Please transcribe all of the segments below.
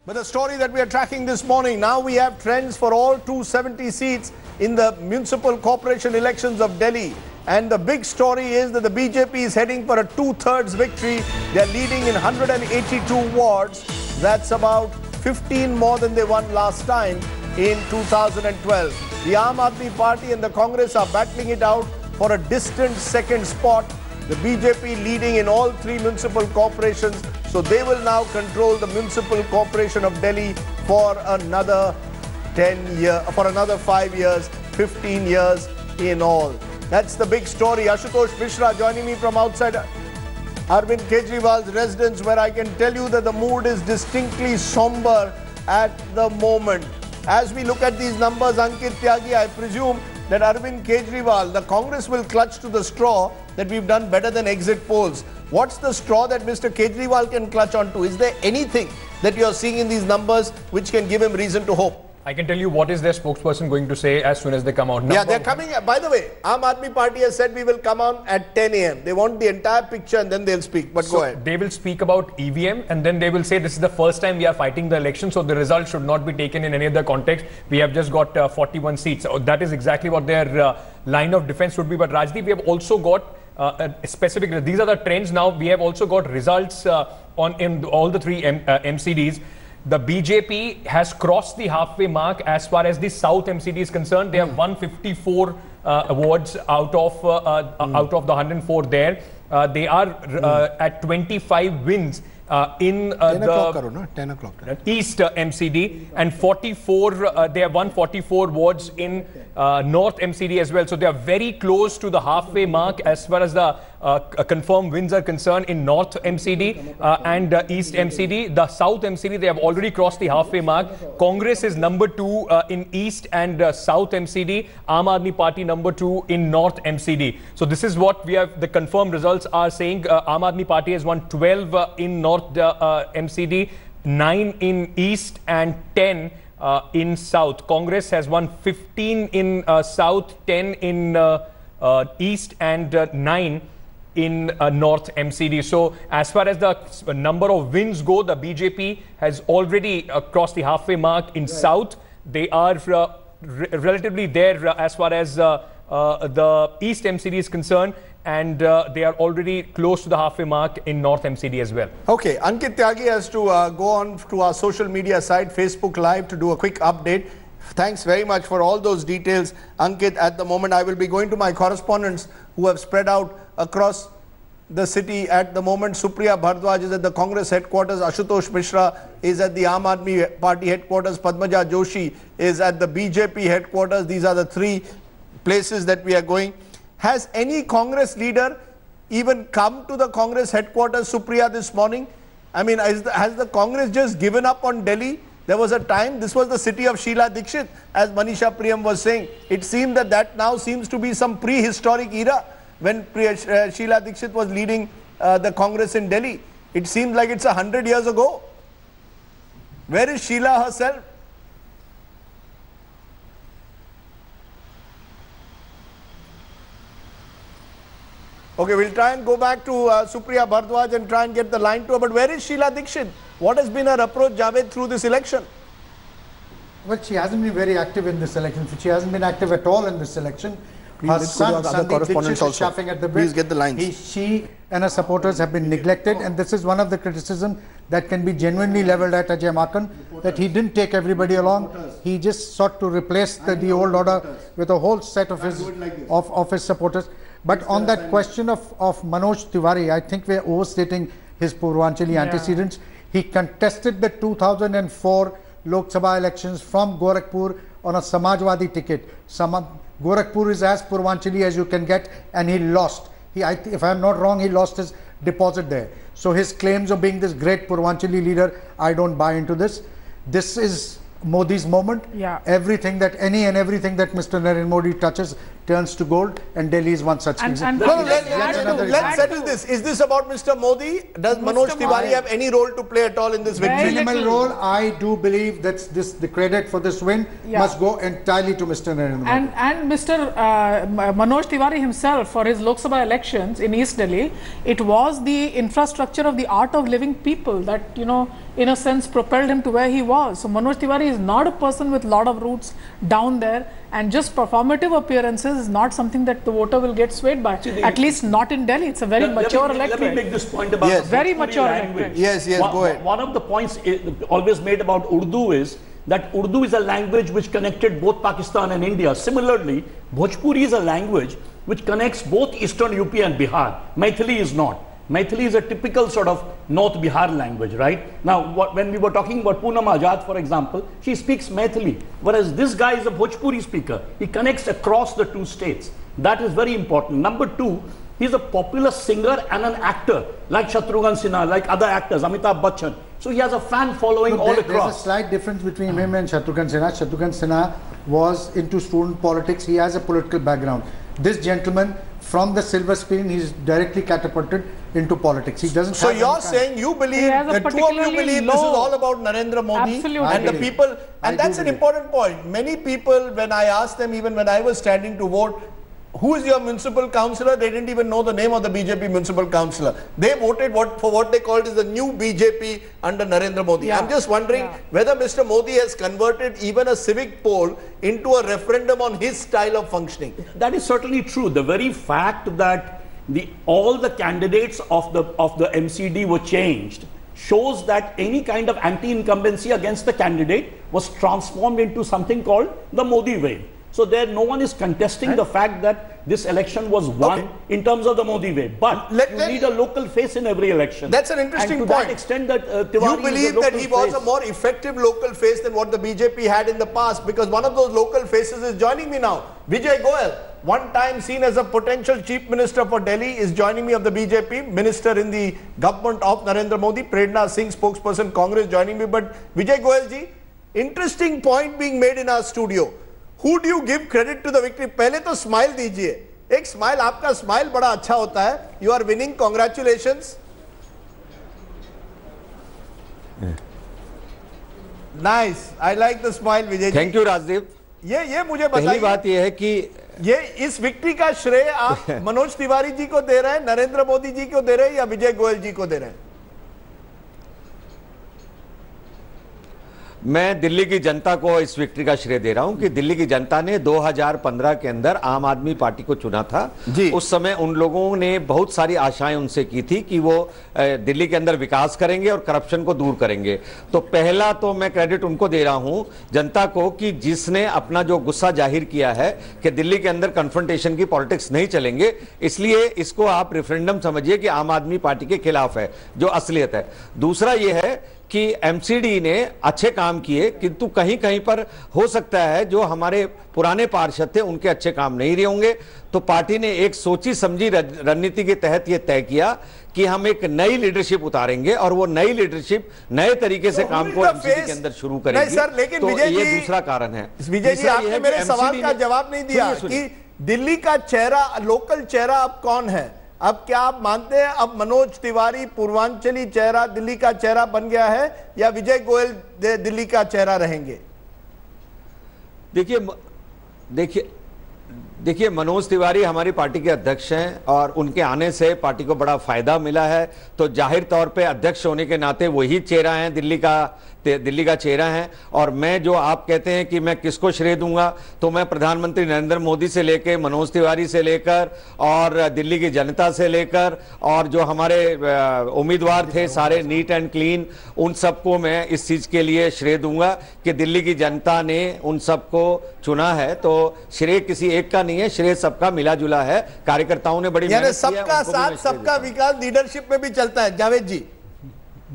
But the story that we are tracking this morning, now we have trends for all 270 seats in the municipal corporation elections of Delhi. And the big story is that the BJP is heading for a 2/3 victory. They're leading in 182 wards. That's about 15 more than they won last time in 2012. The Aam Aadmi Party and the Congress are battling it out for a distant second spot. The BJP leading in all three municipal corporations. So they will now control the municipal corporation of Delhi for another 5 years, 15 years in all. That's the big story. Ashutosh Mishra joining me from outside Arvind Kejriwal's residence, where I can tell you that the mood is distinctly somber at the moment. As we look at these numbers, Ankit Tyagi, I presume that Arvind Kejriwal, the Congress will clutch to the straw that we've done better than exit polls. What's the straw that Mr. Kejriwal can clutch onto? Is there anything that you're seeing in these numbers which can give him reason to hope? I can tell you what is their spokesperson going to say as soon as they come out. Yeah, they're coming. By the way, Aam Aadmi Party has said we will come on at 10 a.m. They want the entire picture and then they'll speak. But go ahead. They will speak about EVM and then they will say this is the first time we are fighting the election, so the result should not be taken in any other context. We have just got 41 seats. So that is exactly what their line of defense would be. But Rajdeep, we have also got specific. These are the trends now. We have also got results in all the three MCDs. The BJP has crossed the halfway mark as far as the South MCD is concerned. They have 154 awards out of the 104 there. They are at 25 wins in the 10 o'clock. East MCD, and 44. They have won 44 wards in North MCD as well. So they are very close to the halfway mark as far as the confirmed wins are concerned in North MCD and East MCD. The South MCD, they have already crossed the halfway mark. Congress is number 2 in East and South MCD. Aam Aadmi Party number 2 in North MCD. So this is what we have. The confirmed results are saying Aam Aadmi Party has won 12 in North MCD, 9 in East and 10 in South. Congress has won 15 in South, 10 in East and 9 in North MCD. So as far as the number of wins go, the BJP has already crossed the halfway mark in South. They are relatively there as far as the East MCD is concerned, and they are already close to the halfway mark in North MCD as well. Okay, Ankit Tyagi has to go on to our social media site, Facebook Live, to do a quick update. Thanks very much for all those details, Ankit. At the moment, I will be going to my correspondents who have spread out across the city at the moment. Supriya Bhardwaj is at the Congress headquarters. Ashutosh Mishra is at the Aam Aadmi Party headquarters. Padmaja Joshi is at the BJP headquarters. These are the three places that we are going. Has any Congress leader even come to the Congress headquarters, Supriya, this morning? I mean, has the Congress just given up on Delhi? There was a time, this was the city of Sheila Dikshit, as Manisha Priyam was saying. It seemed that now seems to be some prehistoric era when Sheila Dikshit was leading the Congress in Delhi. It seems like it's 100 years ago. Where is Sheila herself? Okay, we'll try and go back to Supriya Bhardwaj and try and get the line to her. But where is Sheila Dikshit? What has been her approach, Javed, through this election? Well, she hasn't been very active in this election. She hasn't been active at all in this election. Her son, Sandeep Dikshit, is chaffing at the bit. Please get the lines. She and her supporters have been neglected, and this is one of the criticisms that can be genuinely levelled at Ajay Maken, that he didn't take everybody along. He just sought to replace the old order with a whole set of his supporters. But on that question of Manoj Tiwari, I think we're overstating his Purvanchali antecedents. He contested the 2004 Lok Sabha elections from Gorakhpur on a Samajwadi ticket. Gorakhpur is as Purvanchali as you can get, and he lost. If I'm not wrong, he lost his deposit there. So his claims of being this great Purvanchali leader, I don't buy into this. This is Modi's moment. Yeah. Everything that everything that Mr. Narendra Modi touches turns to gold, and Delhi is one such case. Let's settle this. Is this about Mr. Modi? Does Manoj Tiwari have any role to play at all in this victory? Minimal role. I do believe that the credit for this win must go entirely to Mr. Narendra Modi. And Mr. Manoj Tiwari himself, for his Lok Sabha elections in East Delhi, it was the infrastructure of the art of living people that, you know, in a sense propelled him to where he was. So Manoj Tiwari is not a person with a lot of roots down there, and just performative appearances is not something that the voter will get swayed by. At least not in Delhi. It's a very mature electorate. Let me make this point about very mature language. Yes, go ahead. One of the points always made about Urdu is that Urdu is a language which connected both Pakistan and India. Similarly, Bhojpuri is a language which connects both Eastern UP and Bihar. Maithili is not. Maithili is a typical sort of North Bihar language, right? Now, when we were talking about Poonam Ajad, for example, she speaks Maithili, whereas this guy is a Bhojpuri speaker. He connects across the two states. That is very important. Number two, he's a popular singer and an actor, like Shatrughan Sinha, like other actors, Amitabh Bachchan. So he has a fan following all across. There's a slight difference between him and Shatrughan Sinha. Shatrughan Sinha was into student politics. He has a political background. This gentleman, from the silver screen, he's directly catapulted into politics. He doesn't. So you're saying you believe, the two of you believe this is all about Narendra Modi and the people, and that's an important point. Many people, when I asked them, even when I was standing to vote, who is your municipal councillor? They didn't even know the name of the BJP municipal councillor. They voted for what they called is the new BJP under Narendra Modi. I'm just wondering whether Mr. Modi has converted even a civic poll into a referendum on his style of functioning. That is certainly true. The very fact that all the candidates of the MCD were changed shows that any kind of anti-incumbency against the candidate was transformed into something called the Modi wave. So no one is contesting the fact that this election was won in terms of the Modi way. But you need a local face in every election. That's an interesting point. To that extent that Tiwari you believe that he was a more effective local face than what the BJP had in the past, because one of those local faces is joining me now. Vijay Goyal, one time seen as a potential chief minister for Delhi, is joining me of the BJP, minister in the government of Narendra Modi. Prerna Singh, spokesperson Congress, joining me. But Vijay Goyal ji, interesting point being made in our studio. Who do you give credit to the victory? पहले तो smile दीजिए. एक smile, आपका smile बड़ा अच्छा होता है. You are winning. Congratulations. Nice. I like the smile, Vijay ji. Thank you, Rajdeep. ये मुझे बताइए. पहली बात ये है कि ये इस विक्ट्री का श्रेय आप मनोज तिवारी जी को दे रहे हैं, नरेंद्र मोदी जी को दे रहे हैं, या विजय गोयल जी को दे रहे हैं? मैं दिल्ली की जनता को इस विक्ट्री का श्रेय दे रहा हूं कि दिल्ली की जनता ने 2015 के अंदर आम आदमी पार्टी को चुना था. उस समय उन लोगों ने बहुत सारी आशाएं उनसे की थी कि वो दिल्ली के अंदर विकास करेंगे और करप्शन को दूर करेंगे. तो पहला तो मैं क्रेडिट उनको दे रहा हूं, जनता को, कि जिसने अपना जो गुस्सा जाहिर किया है कि दिल्ली के अंदर कन्फ्रंटेशन की पॉलिटिक्स नहीं चलेंगे, इसलिए इसको आप रेफरेंडम समझिए कि आम आदमी पार्टी के खिलाफ है, जो असलियत है. दूसरा यह है कि एमसीडी ने अच्छे काम किए, किंतु कहीं कहीं पर हो सकता है जो हमारे पुराने पार्षद थे उनके अच्छे काम नहीं रहे होंगे. तो पार्टी ने एक सोची समझी रणनीति के तहत यह तय किया कि हम एक नई लीडरशिप उतारेंगे और वो नई लीडरशिप नए तरीके से काम को एमसीडी के अंदर शुरू करेगी. नहीं सर, लेकिन तो ये दूसरा कारण है. विजय जी, आपने मेरे सवाल का जवाब नहीं दिया कि दिल्ली का चेहरा, लोकल चेहरा अब कौन है? अब क्या आप मानते हैं अब मनोज तिवारी पूर्वांचली चेहरा दिल्ली का चेहरा बन गया है, या विजय गोयल दिल्ली का चेहरा रहेंगे? देखिए मनोज तिवारी हमारी पार्टी के अध्यक्ष हैं और उनके आने से पार्टी को बड़ा फायदा मिला है. तो जाहिर तौर पे अध्यक्ष होने के नाते वही चेहरा हैं, दिल्ली का चेहरा है. और मैं जो आप कहते हैं कि मैं किसको श्रेय दूंगा, तो मैं प्रधानमंत्री नरेंद्र मोदी से लेकर मनोज तिवारी से लेकर और दिल्ली की जनता से लेकर और जो हमारे उम्मीदवार थे सारे नीट एंड क्लीन, उन सबको मैं इस चीज के लिए श्रेय दूंगा कि दिल्ली की जनता ने उन सबको चुना है. तो श्रेय किसी एक का नहीं है, श्रेय सबका मिला जुला है. कार्यकर्ताओं ने बड़ी मेहनत की है. सबका साथ सबका विकास लीडरशिप में भी चलता है. जावेद जी,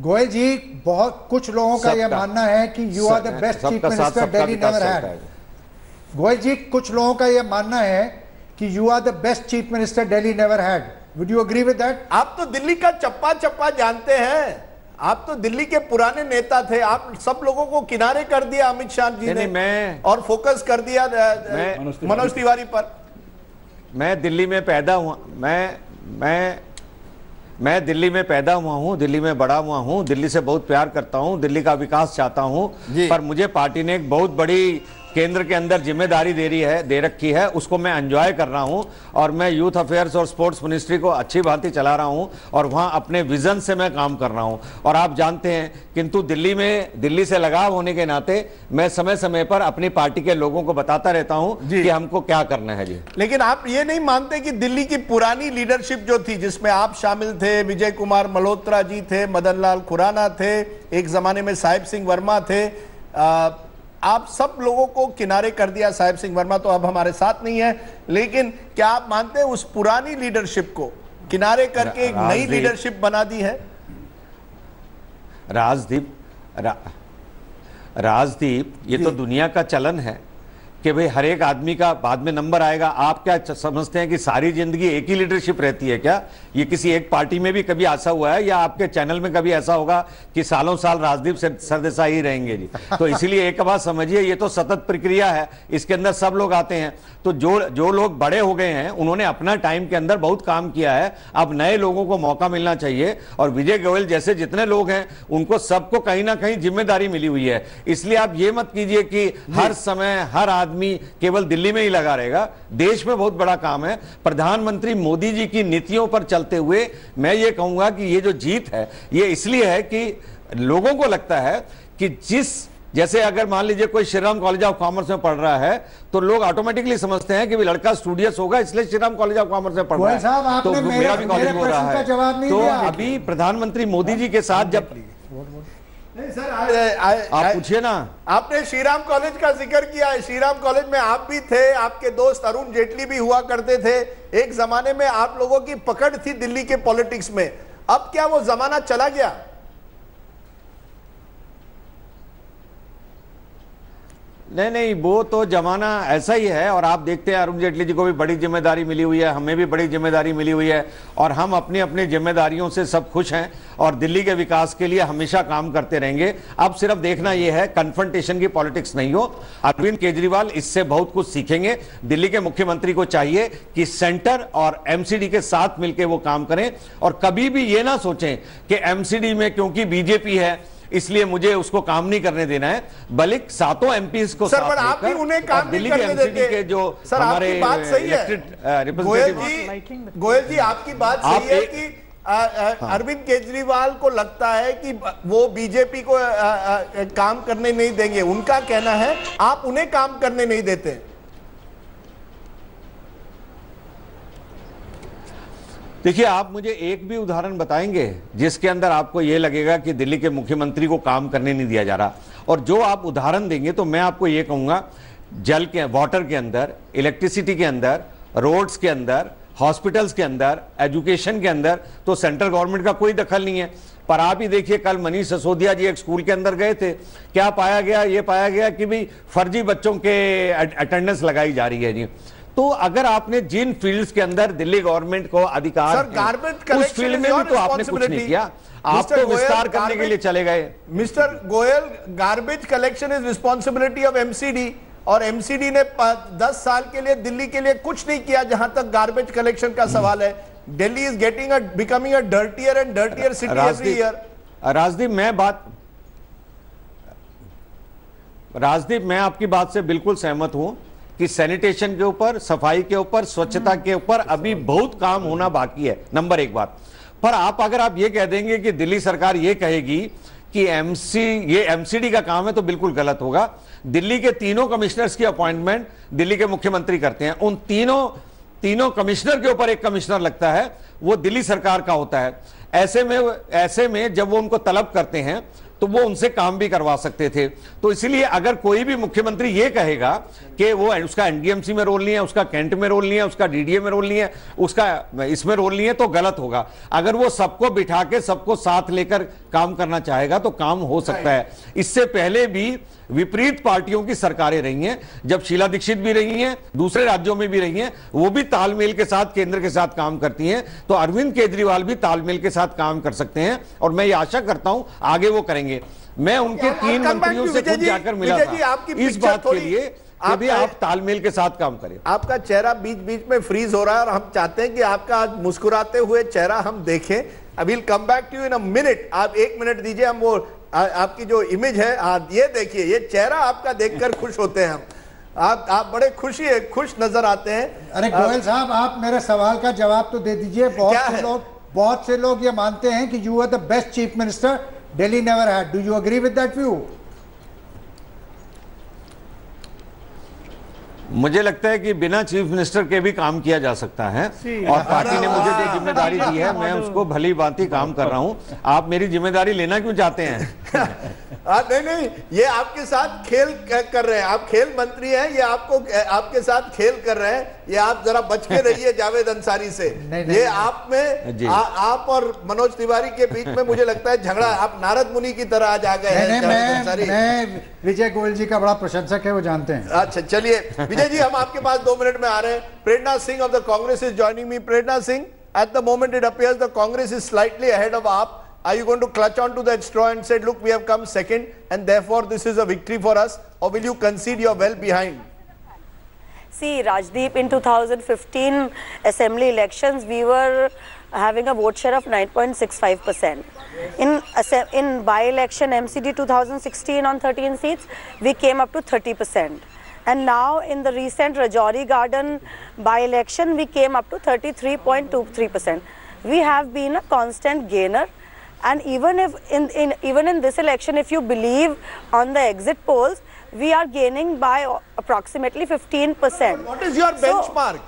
गोयल जी, बहुत कुछ लोगों का यह मानना है कि you are the best chief minister Delhi never had. Goyal ji, कुछ लोगों का यह मानना है कि you are the best chief minister Delhi never had. Would you agree with that? आप तो दिल्ली का चप्पा चप्पा जानते हैं, आप तो दिल्ली के पुराने नेता थे. आप सब लोगों को किनारे कर दिया अमित शाह जी ने और फोकस कर दिया मनोज तिवारी पर. मैं दिल्ली में पैदा हुआ, मैं दिल्ली में पैदा हुआ हूँ, दिल्ली में बड़ा हुआ हूँ, दिल्ली से बहुत प्यार करता हूँ, दिल्ली का विकास चाहता हूँ, पर मुझे पार्टी ने एक बहुत बड़ी केंद्र के अंदर जिम्मेदारी दे रखी है, उसको मैं एंजॉय कर रहा हूं और मैं यूथ अफेयर्स और स्पोर्ट्स मिनिस्ट्री को अच्छी भांति चला रहा हूं और वहां अपने विजन से मैं काम कर रहा हूं। और आप जानते हैं, किंतु दिल्ली से लगाव होने के नाते मैं समय समय पर अपनी पार्टी के लोगों को बताता रहता हूं कि हमको क्या करना है जी। लेकिन आप ये नहीं मानते कि दिल्ली की पुरानी लीडरशिप जो थी, जिसमें आप शामिल थे, विजय कुमार मल्होत्रा जी थे, मदन लाल खुराना थे, एक जमाने में साहिब सिंह वर्मा थे, आप सब लोगों को किनारे कर दिया। साहिब सिंह वर्मा तो अब हमारे साथ नहीं है, लेकिन क्या आप मानते हैं उस पुरानी लीडरशिप को किनारे करके एक नई लीडरशिप बना दी है? राजदीप, ये तो दुनिया का चलन है कि भाई हर एक आदमी का बाद में नंबर आएगा। आप क्या समझते हैं कि सारी जिंदगी एक ही लीडरशिप रहती है क्या? ये किसी एक पार्टी में भी कभी ऐसा हुआ है या आपके चैनल में कभी ऐसा होगा कि सालों साल राजदीप सरदेसाई ही रहेंगे जी? तो इसीलिए एक बात समझिए, ये तो सतत प्रक्रिया है, इसके अंदर सब लोग आते हैं। तो जो लोग बड़े हो गए हैं उन्होंने अपना टाइम के अंदर बहुत काम किया है, अब नए लोगों को मौका मिलना चाहिए। और विजय गोयल जैसे जितने लोग हैं उनको सबको कहीं ना कहीं जिम्मेदारी मिली हुई है। इसलिए आप ये मत कीजिए कि हर समय हर आदमी केवल दिल्ली में ही लगा रहेगा। देश में बहुत बड़ा काम है। प्रधानमंत्री मोदी जी की नीतियों पर चलते हुए मैं ये कहूंगा कि ये जो जीत है ये इसलिए है कि लोगों को लगता है कि जैसे अगर मान लीजिए कोई Shri Ram college of commerce में पढ़ रहा है तो लोग ऑटोमेटिकली समझते हैं कि भी लड़का स्टूडियस होगा इसलिए Shri Ram college of commerce में पढ़ रहा है, तो मेरा भी कॉलेज हो रहा है। तो अभी प्रधानमंत्री मोदी जी के साथ जब नहीं सर, आप पूछिए ना, आपने श्रीराम कॉलेज का जिक्र किया है। श्रीराम कॉलेज में आप भी थे, आपके दोस्त अरुण जेटली भी हुआ करते थे। एक जमाने में आप लोगों की पकड़ थी दिल्ली के पॉलिटिक्स में। अब क्या वो जमाना चला गया? नहीं, वो तो जमाना ऐसा ही है। और आप देखते हैं अरुण जेटली जी को भी बड़ी जिम्मेदारी मिली हुई है, हमें भी बड़ी जिम्मेदारी मिली हुई है और हम अपनी अपनी जिम्मेदारियों से सब खुश हैं और दिल्ली के विकास के लिए हमेशा काम करते रहेंगे। अब सिर्फ देखना यह है कन्फ्रंटेशन की पॉलिटिक्स नहीं हो। अरविंद केजरीवाल इससे बहुत कुछ सीखेंगे। दिल्ली के मुख्यमंत्री को चाहिए कि सेंटर और एमसीडी के साथ मिलकर वो काम करें और कभी भी ये ना सोचें कि एमसीडी में क्योंकि बीजेपी है इसलिए मुझे उसको काम नहीं करने देना है, बल्कि सातों एमपीज को सर, पर आप भी उन्हें काम नहीं करने देते के जो सर, हमारे आपकी बात सही है गोयल जी, आपकी बात सही है कि अरविंद केजरीवाल को लगता है कि वो बीजेपी को काम करने नहीं देंगे। उनका कहना है आप उन्हें काम करने नहीं देते। देखिए, आप मुझे एक भी उदाहरण बताएंगे जिसके अंदर आपको यह लगेगा कि दिल्ली के मुख्यमंत्री को काम करने नहीं दिया जा रहा? और जो आप उदाहरण देंगे तो मैं आपको यह कहूंगा, जल के, वाटर के अंदर, इलेक्ट्रिसिटी के अंदर, रोड्स के अंदर, हॉस्पिटल्स के अंदर, एजुकेशन के अंदर तो सेंट्रल गवर्नमेंट का कोई दखल नहीं है। पर आप ही देखिए, कल मनीष सिसोदिया जी एक स्कूल के अंदर गए थे, क्या पाया गया? ये पाया गया कि भाई फर्जी बच्चों के अटेंडेंस लगाई जा रही है जी। तो अगर आपने जिन फील्ड्स के अंदर दिल्ली गवर्नमेंट को अधिकार है, उस फील्ड में भी तो आपने कुछ नहीं किया, आप तो विस्तार करने के लिए चले गए। Mister Goyal, garbage collection is responsibility of MCD और एमसीडी ने 10 साल के लिए दिल्ली के लिए कुछ नहीं किया। जहां तक गार्बेज कलेक्शन का सवाल है, Delhi is becoming a dirtier and dirtier city every year. Rajdeep, मैं आपकी बात से बिल्कुल सहमत हूं कि सैनिटेशन के ऊपर, सफाई के ऊपर, स्वच्छता के ऊपर अभी बहुत काम होना बाकी है, नंबर एक बात। पर अगर आप ये कह देंगे कि दिल्ली सरकार ये कहेगी कि ये एमसीडी का काम है तो बिल्कुल गलत होगा। दिल्ली के तीनों कमिश्नर्स की अपॉइंटमेंट दिल्ली के मुख्यमंत्री करते हैं। उन तीनों कमिश्नर के ऊपर एक कमिश्नर लगता है, वो दिल्ली सरकार का होता है। ऐसे में जब वो उनको तलब करते हैं तो वो उनसे काम भी करवा सकते थे। तो इसलिए अगर कोई भी मुख्यमंत्री ये कहेगा कि वो उसका एनडीएमसी में रोल नहीं है, उसका कैंट में रोल नहीं है, उसका डीडीए में रोल नहीं है, उसका इसमें रोल नहीं है, तो गलत होगा। अगर वो सबको बिठा के सबको साथ लेकर काम करना चाहेगा तो काम हो सकता है। इससे पहले भी विपरीत पार्टियों की सरकारें रही हैं, जब शीला दीक्षित भी रही हैं, दूसरे राज्यों में भी रही हैं, वो भी तालमेल के साथ केंद्र के साथ काम करती हैं। तो अरविंद केजरीवाल भी तालमेल के साथ काम कर सकते हैं और मैं ये आशा करता हूं आगे वो करेंगे। मैं उनके 3 मंत्रियों से खुद जाकर मिला था इस बात के लिए भी आप तालमेल के साथ काम करें। आपका चेहरा बीच बीच में फ्रीज हो रहा है और हम चाहते हैं कि आपका आज मुस्कुराते हुए चेहरा हम देखें। I will come back to you in a minute. आप 1 मिनट दीजिए, हम वो आपकी जो इमेज है, ये देखिए, ये चेहरा आपका देखकर खुश होते हैं हम। आप बड़े खुश नजर आते हैं। अरे गोयल साहब, आप मेरे सवाल का जवाब तो दे दीजिए। बहुत से लोग ये मानते हैं कि you are the best chief minister Delhi never had. Do you agree with that view? मुझे लगता है कि बिना चीफ मिनिस्टर के भी काम किया जा सकता है और पार्टी ने मुझे जो जिम्मेदारी दी है मैं उसको भली भांति काम कर रहा हूं। आप मेरी जिम्मेदारी लेना क्यों चाहते हैं? नहीं, ये आपके साथ खेल कर रहे हैं। आप खेल मंत्री हैं, ये आपके साथ खेल कर रहे हैं। ये आप जरा बच के रहिए जावेद अंसारी से। ये आप में आप और मनोज तिवारी के बीच में मुझे लगता है झगड़ा। आप नारद मुनि की तरह आज आ गए हैं। मैं विजय गोयल जी का बड़ा प्रशंसक है, वो जानते हैं। अच्छा, चलिए विजय जी, हम आपके पास 2 मिनट में आ रहे हैं। Prerna Singh of the Congress is joining me. Prerna Singh, at the moment it appears the Congress is slightly ahead of AAP. Are you going to clutch on to that straw and say, look, we have come second and therefore this is a victory for us, or will you concede you're well behind? See, Rajdeep, in 2015 assembly elections, we were having a vote share of 9.65%. In by-election MCD 2016 on 13 seats, we came up to 30%. And now in the recent Rajouri Garden by-election, we came up to 33.23%. We have been a constant gainer. And even in this election, if you believe on the exit polls, we are gaining by approximately 15%. What is your benchmark?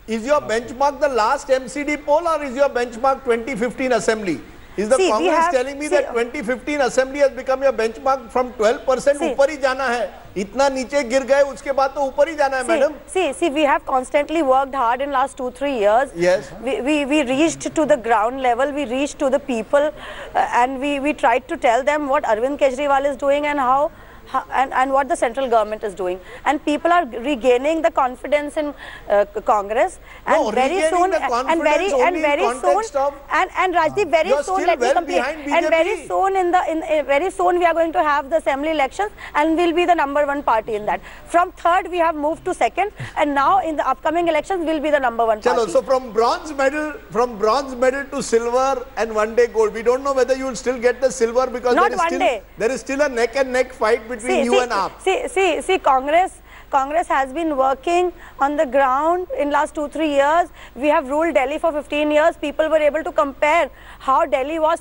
Is your benchmark the last MCD poll or is your benchmark 2015 assembly? Is the Congress telling me that 2015 assembly has become your benchmark from 12%? ऊपर ही जाना है, इतना नीचे गिर गए, उसके बाद तो ऊपर ही जाना है, madam. See, we have constantly worked hard in last 2-3 years. Yes. We reached to the ground level, we reached to the people, and we tried to tell them what Arvind Kejriwal is doing and how and what the central government is doing, and people are regaining the confidence in Congress, and no, very soon and very soon and Rajdeep, very soon, let me complete, and very soon very soon we are going to have the assembly elections and we'll be the #1 party in that. From third we have moved to second, and now in the upcoming elections we'll be the #1 party. So from bronze medal to silver and one day gold. We don't know whether you will still get the silver because there is still a neck and neck fight between you and AAP. See, Congress has been working on the ground in last 2-3 years. We have ruled Delhi for 15 years. People were able to compare how Delhi was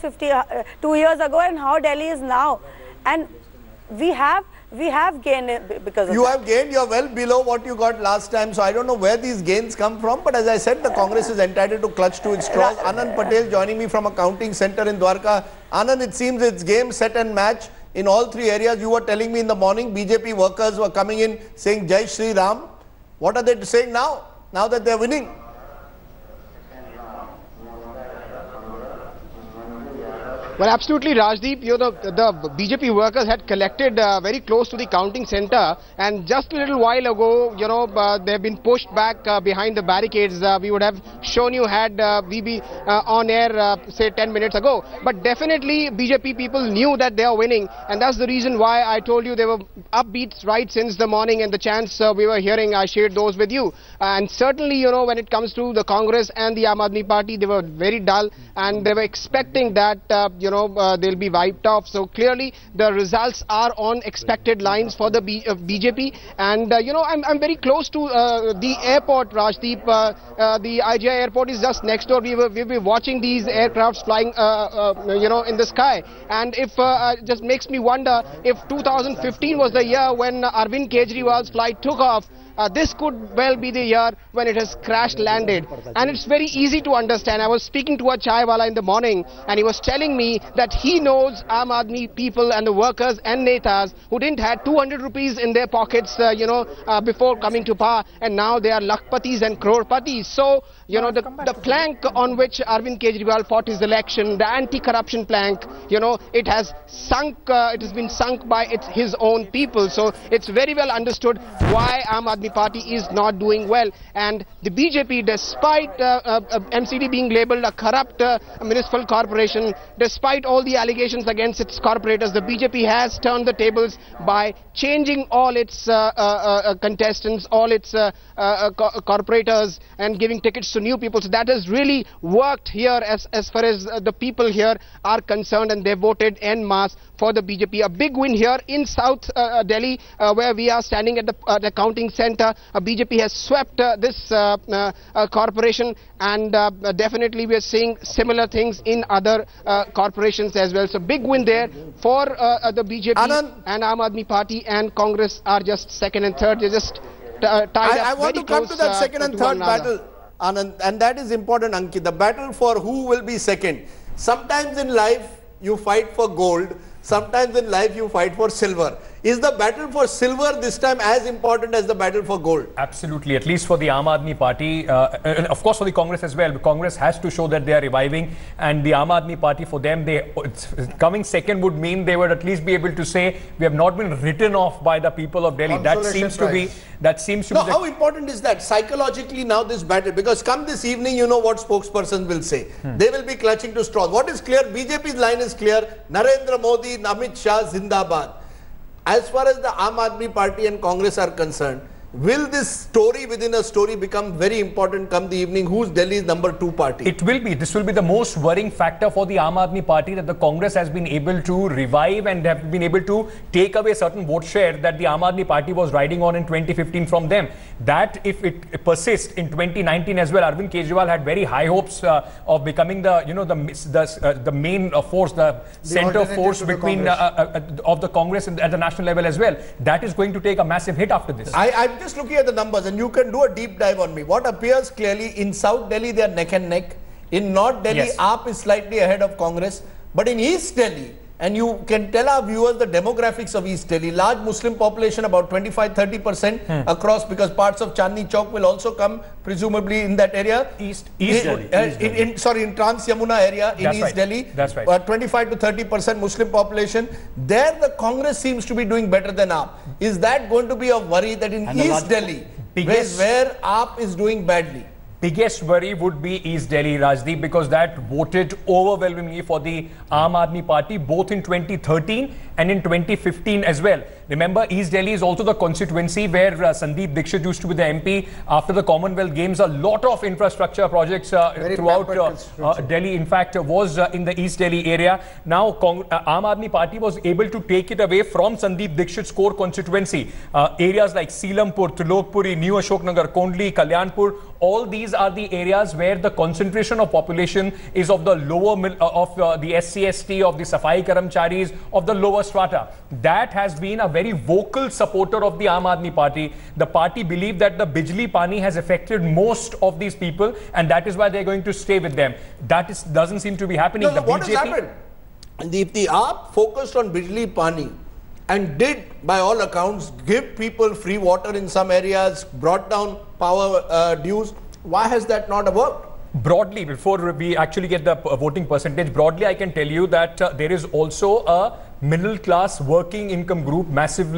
2 years ago and how Delhi is now, and we have gained because of you have gained. You're well below what you got last time, so I don't know where these gains come from, but as I said, the Congress is entitled to clutch to its straws. Anand Patel joining me from a counting center in Dwarka. Anand, it seems it's game, set and match in all 3 areas. You were telling me in the morning BJP workers were coming in saying Jai Shri Ram. What are they saying now that they're winning? Well, absolutely, Rajdeep. The BJP workers had collected very close to the counting center, and just a little while ago, they've been pushed back behind the barricades. We would have shown you had we be on air, say 10 minutes ago. But definitely, BJP people knew that they are winning, and that's the reason why I told you they were upbeat right since the morning, and the chants we were hearing, I shared those with you. And certainly, when it comes to the Congress and the Aam Aadmi Party, they were very dull, and they were expecting that they'll be wiped off. So clearly the results are on expected lines for the BJP, and I'm very close to the airport, Rajdeep. The IGI airport is just next door. We'll be watching these aircrafts flying in the sky, and if just makes me wonder if 2015 was the year when Arvind Kejriwal's flight took off. This could well be the year when it has crash landed, and it's very easy to understand. I was speaking to a chai wala in the morning, and he was telling me that he knows Aam Aadmi people and the workers and netas who didn't have 200 rupees in their pockets, before coming to power, and now they are lakhpatis and crorpatis. So, the plank on which Arvind Kejriwal fought his election, the anti-corruption plank, it has sunk. It has been sunk by his own people. So it's very well understood why Aam Aadmi Party is not doing well, and the BJP, despite MCD being labelled a corrupt municipal corporation, despite despite all the allegations against its corporators, the BJP has turned the tables by changing all its contestants, all its corporators, and giving tickets to new people. So that has really worked here as far as the people here are concerned, and they voted en masse for the BJP. A big win here in South Delhi, where we are standing at the counting center. BJP has swept this corporation, and definitely we are seeing similar things in other corporations as well. So big win there for the BJP. Anand, and Aam Aadmi Party and Congress are just second and third. They're just tied up. I want to come to that second and third battle, Anand, and that is important, Ankit. The battle for who will be second. Sometimes in life you fight for gold, sometimes in life you fight for silver. Is the battle for silver this time as important as the battle for gold? Absolutely, at least for the Aam Aadmi Party, and of course for the Congress as well. Congress has to show that they are reviving, and the Aam Aadmi Party, for them, coming second would mean they would at least be able to say we have not been written off by the people of Delhi. That seems to be. How important is that psychologically now, this battle? Because come this evening, you know what spokespersons will say. They will be clutching to straws. What is clear? BJP's line is clear. Narendra Modi, Amit Shah, Zindabad. As far as the Aam Aadmi Party and Congress are concerned, will this story within a story become very important come the evening? Who's Delhi's number 2 party? It will be. This will be the most worrying factor for the Aam Aadmi Party, that the Congress has been able to revive and have been able to take away certain vote share that the Aam Aadmi Party was riding on in 2015 from them. That, if it persists in 2019 as well, Arvind Kejriwal had very high hopes of becoming the main force, the center force between of the Congress at the national level as well. That is going to take a massive hit after this. I'm just looking at the numbers, and you can do a deep dive on me. What appears clearly, in South Delhi they are neck and neck. In North Delhi, yes, AAP is slightly ahead of Congress. But in East Delhi, and you can tell our viewers the demographics of East Delhi, large Muslim population, about 25-30% across, because parts of Chandni Chowk will also come presumably in that area. East Delhi. In Trans Yamuna area in East Delhi. That's right. 25 to 30% Muslim population. There the Congress seems to be doing better than AAP. Is that going to be a worry that in East Delhi, where AAP is doing badly? Biggest worry would be East Delhi, Rajdeep, because that voted overwhelmingly for the Aam Aadmi Party, both in 2013 and in 2015 as well. Remember, East Delhi is also the constituency where Sandeep Dixit used to be the MP. After the Commonwealth Games, a lot of infrastructure projects throughout Delhi, in fact, was in the East Delhi area. Now, Aam Aadmi Party was able to take it away from Sandeep Dixit's core constituency. Areas like Seelampur, Trilokpuri, New Ashoknagar, Kondli, Kalyanpur, all these are the areas where the concentration of population is of the lower, the SC/ST, of the Safai Karamcharis, of the lower strata. That has been a very vocal supporter of the Aam Aadmi Party. The party believe that the Bijli Pani has affected most of these people, and that is why they're going to stay with them. That doesn't seem to be happening. No, what has happened? If the AAP focused on Bijli Pani and did, by all accounts, give people free water in some areas, brought down power dues, why has that not worked? Broadly, before we actually get the voting percentage, broadly I can tell you that there is also a middle class working income group, massive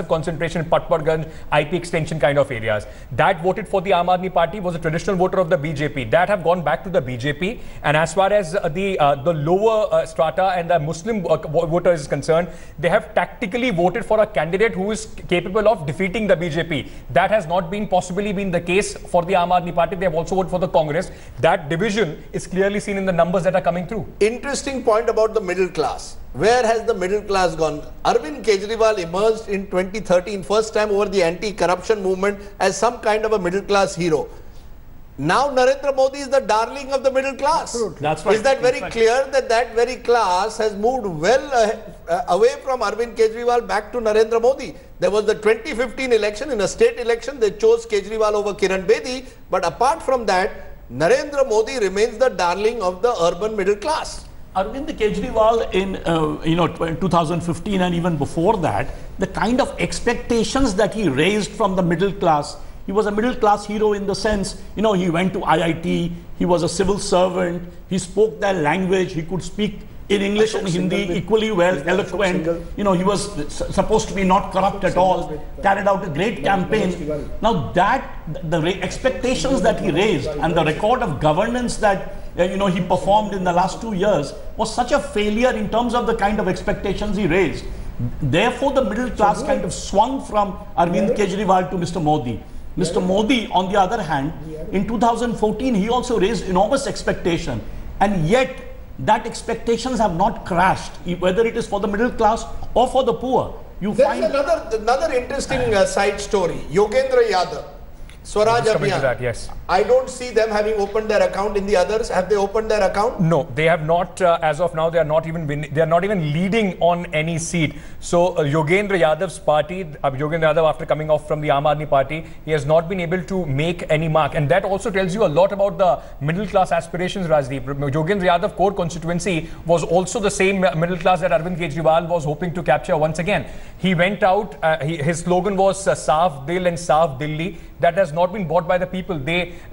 concentration in Patparganj, IP extension kind of areas. That voted for the Aam Aadmi Party, was a traditional voter of the BJP. That have gone back to the BJP. And as far as the lower strata and the Muslim voters is concerned, they have tactically voted for a candidate who is capable of defeating the BJP. That has not possibly been the case for the Aam Aadmi Party. They have also voted for the Congress. That division is clearly seen in the numbers that are coming through. Interesting point about the middle class. Where has the middle class gone? Arvind Kejriwal emerged in 2013, first time over the anti-corruption movement, as some kind of a middle class hero. Now Narendra Modi is the darling of the middle class. That's right. Is that very clear that that very class has moved well away from Arvind Kejriwal back to Narendra Modi? There was the 2015 election. In a state election, they chose Kejriwal over Kiran Bedi. But apart from that, Narendra Modi remains the darling of the urban middle class. Arvind Kejriwal in 2015 and even before that, the kind of expectations that he raised from the middle class, he was a middle class hero in the sense, he went to IIT, he was a civil servant, he spoke their language, he could speak in English and Hindi equally well, eloquent. He was supposed to be not corrupt at all, carried out a great campaign. Now that, the expectations that he raised and the record of governance that he performed in the last 2 years was such a failure in terms of the kind of expectations he raised. Therefore, the middle class kind of swung from Arvind Kejriwal to Mr. Modi. Mr. Modi, on the other hand, in 2014, he also raised enormous expectation, and yet that expectations have not crashed, whether it is for the middle class or for the poor. There's another interesting side story. Yogendra Yadav, Swaraj Abhiyan. Yes. I don't see them having opened their account in the others. Have they opened their account? No, they have not. As of now, they are not even leading on any seat. So Yogendra Yadav's party, Yogendra Yadav, after coming off from the Aam Aadmi party, he has not been able to make any mark, and that also tells you a lot about the middle class aspirations. Rajdeep, Yogendra Yadav core constituency was also the same middle class that Arvind Kejriwal was hoping to capture once again. He went out. His slogan was "Saaf Dil" and "Saaf Delhi." That has not been bought by the people.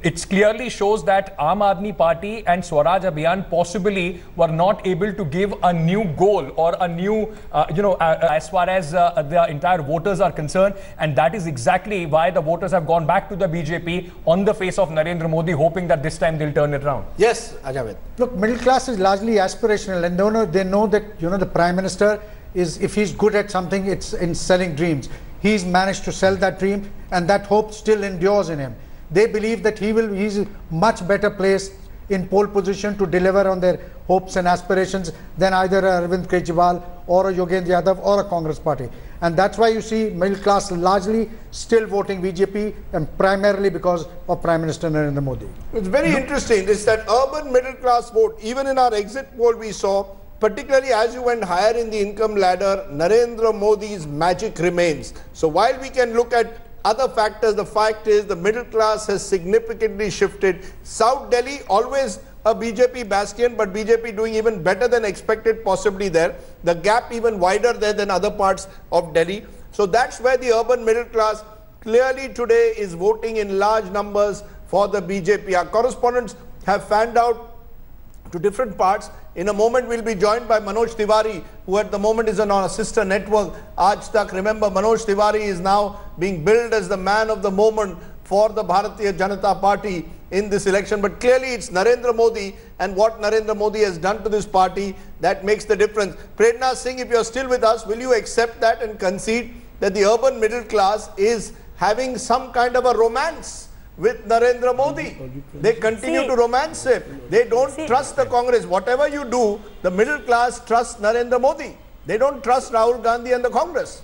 It clearly shows that Aam Aadmi Party and Swaraj Abhiyan possibly were not able to give a new goal or a new, as far as the entire voters are concerned. And that is exactly why the voters have gone back to the BJP on the face of Narendra Modi, hoping that this time they'll turn it around. Yes, Ajamit. Look, middle class is largely aspirational, and they know that, the Prime Minister is, if he's good at something, it's in selling dreams. He's managed to sell that dream, and that hope still endures in him. They believe that he's much better placed in pole position to deliver on their hopes and aspirations than either Arvind Kejriwal or a Yogendra Yadav or a Congress party. And that's why you see middle class largely still voting BJP, and primarily because of Prime Minister Narendra Modi. It's very interesting. It's that urban middle class vote. Even in our exit poll we saw, particularly as you went higher in the income ladder, Narendra Modi's magic remains. So while we can look at other factors, the fact is the middle class has significantly shifted. South Delhi, always a BJP bastion, but BJP doing even better than expected possibly there. The gap even wider there than other parts of Delhi. So that's where the urban middle class clearly today is voting in large numbers for the BJP. Our correspondents have fanned out to different parts. In a moment, we'll be joined by Manoj Tiwari, who at the moment is on our sister network, Aaj Tak. Remember, Manoj Tiwari is now being billed as the man of the moment for the Bharatiya Janata Party in this election. But clearly, it's Narendra Modi and what Narendra Modi has done to this party that makes the difference. Prerna Singh, if you're still with us, will you accept that and concede that the urban middle class is having some kind of a romance with Narendra Modi? They continue to romance him. They don't trust the Congress. Whatever you do, the middle class trusts Narendra Modi. They don't trust Rahul Gandhi and the Congress.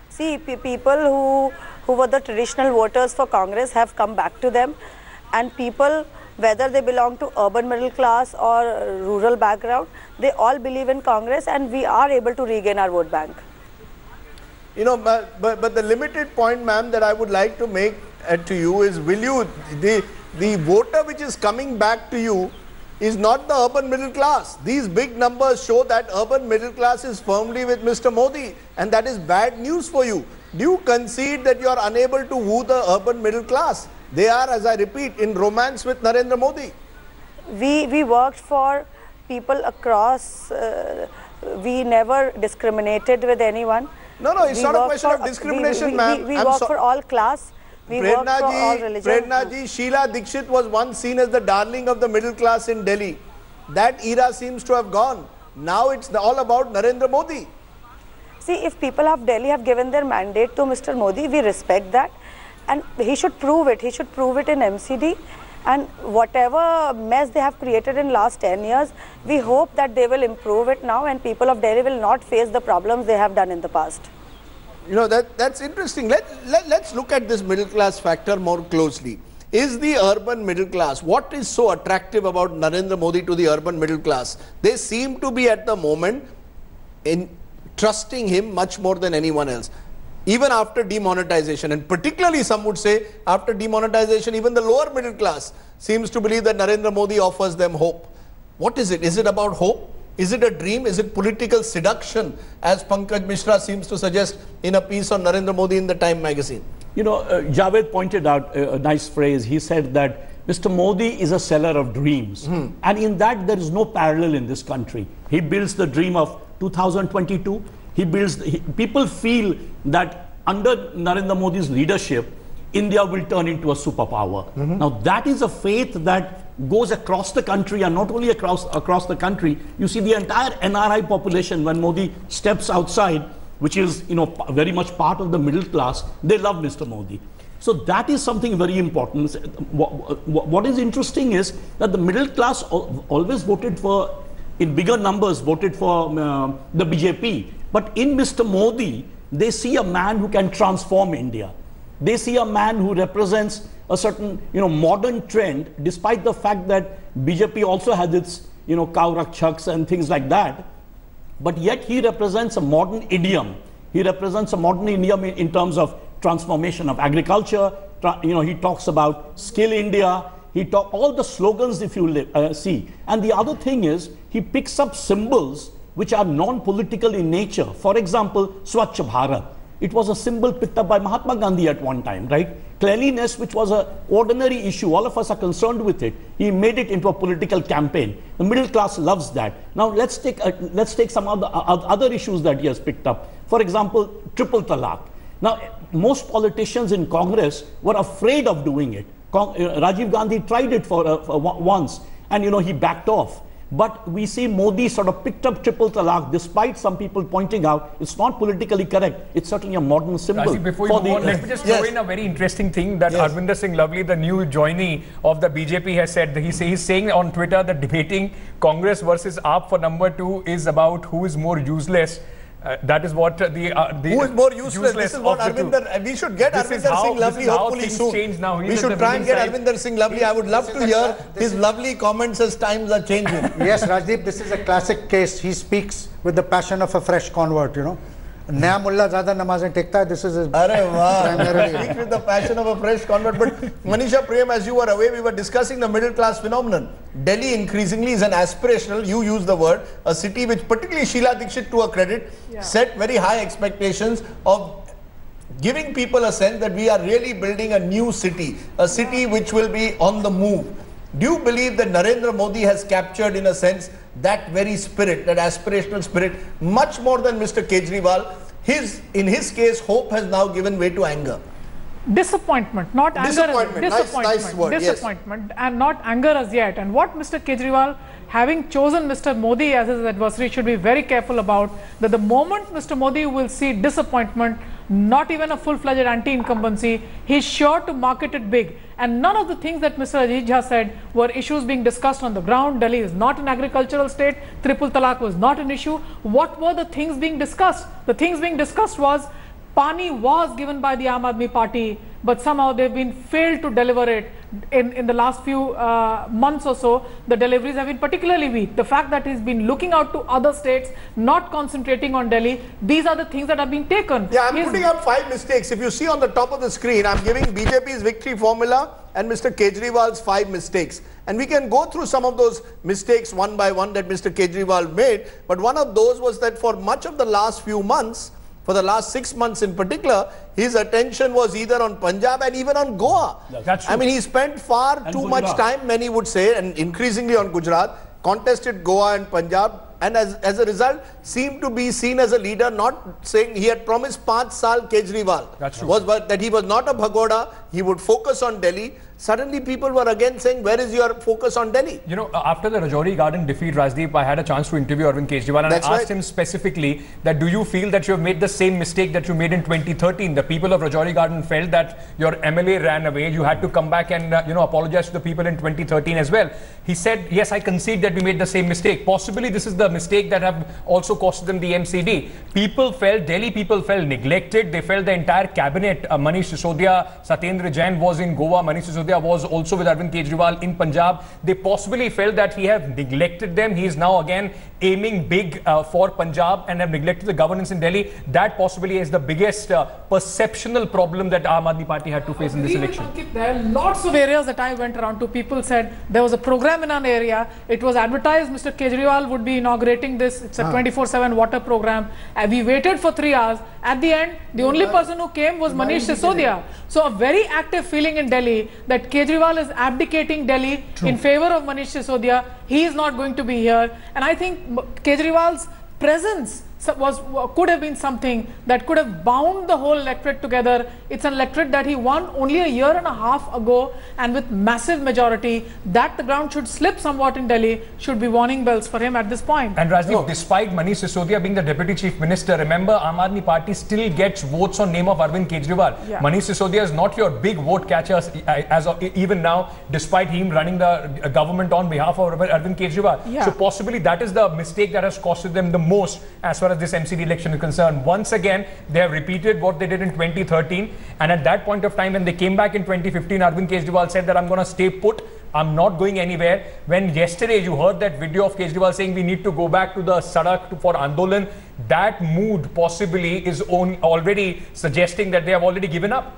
See, people who were the traditional voters for Congress have come back to them, and people, whether they belong to urban middle class or rural background, they all believe in Congress, and we are able to regain our vote bank. But the limited point, ma'am, that I would like to make to you is, will you, the voter which is coming back to you is not the urban middle class. These big numbers show that urban middle class is firmly with Mr. Modi, and that is bad news for you. Do you concede that you are unable to woo the urban middle class? They are, as I repeat, in romance with Narendra Modi. We worked for people across, we never discriminated with anyone. No, it's not a question of discrimination, ma'am. We work for all class. We work for all religions. Prerna ji, Sheila Dikshit was once seen as the darling of the middle class in Delhi. That era seems to have gone. Now it's all about Narendra Modi. See, if people of Delhi have given their mandate to Mr. Modi, we respect that. And he should prove it. He should prove it in MCD. And whatever mess they have created in last 10 years, we hope that they will improve it now, and people of Delhi will not face the problems they have done in the past. That's interesting. Let's look at this middle class factor more closely. Is the urban middle class, what is so attractive about Narendra Modi to the urban middle class? They seem to be at the moment in trusting him much more than anyone else. Even after demonetization, and particularly some would say after demonetization, even the lower middle class seems to believe that Narendra Modi offers them hope. What is it? Is it about hope? Is it a dream? Is it political seduction, as Pankaj Mishra seems to suggest in a piece on Narendra Modi in the Time magazine? Javed pointed out a nice phrase. He said that Mr. Modi is a seller of dreams. And in that, there is no parallel in this country. He builds the dream of 2022. People feel that under Narendra Modi's leadership, India will turn into a superpower. Now that is a faith that goes across the country, and not only across the country. You see the entire NRI population, when Modi steps outside, which is, you know, very much part of the middle class, they love Mr. Modi. So that is something very important. What is interesting is that the middle class always voted for, in bigger numbers, voted for the BJP. But in Mr. Modi, they see a man who can transform India. They see a man who represents a certain, you know, modern trend, despite the fact that BJP also has its, you know, cow rakshaks and things like that. But yet he represents a modern idiom. He represents a modern idiom in terms of transformation of agriculture. You know, he talks about skill India. He all the slogans, if you see. And the other thing is, he picks up symbols which are non-political in nature. For example, Swachh Bharat. It was a symbol picked up by Mahatma Gandhi at one time, right? Cleanliness, which was an ordinary issue, all of us are concerned with it. He made it into a political campaign. The middle class loves that. Now let's take some of the other issues that he has picked up. For example, triple talaq. Now, most politicians in Congress were afraid of doing it. Rajiv Gandhi tried it for once, and, you know, he backed off. But we see Modi sort of picked up triple talaq, despite some people pointing out it's not politically correct. It's certainly a modern symbol. Rajdeep, before you move on, let me just throw in a very interesting thing that Arvinder Singh Lovely, the new joinee of the BJP, has said. He's saying on Twitter that debating Congress versus AAP for number 2 is about who is more useless. That is what who is more useless? This is what Arvinder. We should get Arvinder Singh Lovely hopefully soon. Now. We should try and get Arvinder Singh Lovely. I would love to hear his lovely comments as times are changing. Yes, Rajdeep, this is a classic case. He speaks with the passion of a fresh convert, you know. Naya mullah zyada namazein tekta hai. This is his primarily. Speaks with the passion of a fresh convert. But Manisha Prem, as you were away, we were discussing the middle class phenomenon. Delhi increasingly is an aspirational, you use the word, a city which, particularly Sheila Dikshit to her credit, set very high expectations of giving people a sense that we are really building a new city, a city which will be on the move. Do you believe that Narendra Modi has captured, in a sense, that very spirit, that aspirational spirit, much more than Mr. Kejriwal? In his case, hope has now given way to anger. Disappointment, not anger. Disappointment. Nice word, disappointment, and not anger as yet. And what Mr. Kejriwal, having chosen Mr. Modi as his adversary, should be very careful about, that the moment Mr. Modi will see disappointment, not even a full-fledged anti-incumbency, he's sure to market it big. And none of the things that Mr. Ajit Jha said were issues being discussed on the ground. Delhi is not an agricultural state. Triple talaq was not an issue. What were the things being discussed? The things being discussed was, Pani was given by the Aam Aadmi Party, but somehow they've been failed to deliver it. In the last few months or so, the deliveries have been particularly weak. The fact that he's been looking out to other states, not concentrating on Delhi, these are the things that are being taken. Yeah, I'm putting up 5 mistakes. If you see on the top of the screen, I'm giving BJP's victory formula and Mr. Kejriwal's 5 mistakes. And we can go through some of those mistakes one by one that Mr. Kejriwal made. But one of those was that for much of the last few months, for the last 6 months in particular, his attention was either on Punjab and even on Goa. That's true. I mean, he spent far too much time, many would say, and increasingly on Gujarat, contested Goa and Punjab, and as a result, seemed to be seen as a leader, not saying he had promised 5 saal Kejriwal. That's true. That he was not a bhagoda, he would focus on Delhi. Suddenly people were again saying, where is your focus on Delhi? You know, after the Rajouri Garden defeat, Rajdeep, I had a chance to interview Arvind Kejriwal, and I asked him specifically that, do you feel that you have made the same mistake that you made in 2013? The people of Rajouri Garden felt that your MLA ran away. You had to come back and, apologize to the people in 2013 as well. He said, yes, I concede that we made the same mistake. Possibly this is the mistake that have also cost them the MCD. Delhi people felt neglected. They felt the entire cabinet, Manish Sisodia, Satyendra Jain was in Goa, Manish Sisodia was also with Arvind Kejriwal in Punjab. They possibly felt that he have neglected them. He is now again aiming big for Punjab and have neglected the governance in Delhi. That possibly is the biggest perceptional problem that Aam Aadmi Party had to face in this election. There are lots of areas that I went around to. People said there was a program in an area. It was advertised Mr. Kejriwal would be inaugurating this. It's a 24/7 water program. And we waited for 3 hours. At the end, the only person who came was Manish Sisodia. So a very active feeling in Delhi that Kejriwal is abdicating Delhi in favor of Manish Sisodia. He is not going to be here. And I think Kejriwal's presence could have been something that could have bound the whole electorate together. It's an electorate that he won only a year and a half ago, and with massive majority. That the ground should slip somewhat in Delhi should be warning bells for him at this point. And Rajdeep, despite Manish Sisodia being the Deputy Chief Minister, remember Aam Aadmi Party still gets votes on name of Arvind Kejriwal. Yeah. Manish Sisodia is not your big vote catcher as of even now, despite him running the government on behalf of Arvind Kejriwal. Yeah. So possibly that is the mistake that has costed them the most as far as this MCD election is concerned. Once again, they have repeated what they did in 2013, and at that point of time when they came back in 2015, Arvind Kejriwal said that I'm going to stay put, I'm not going anywhere. When yesterday you heard that video of Kejriwal saying we need to go back to the Sadak for Andolan, that mood possibly is already suggesting that they have already given up.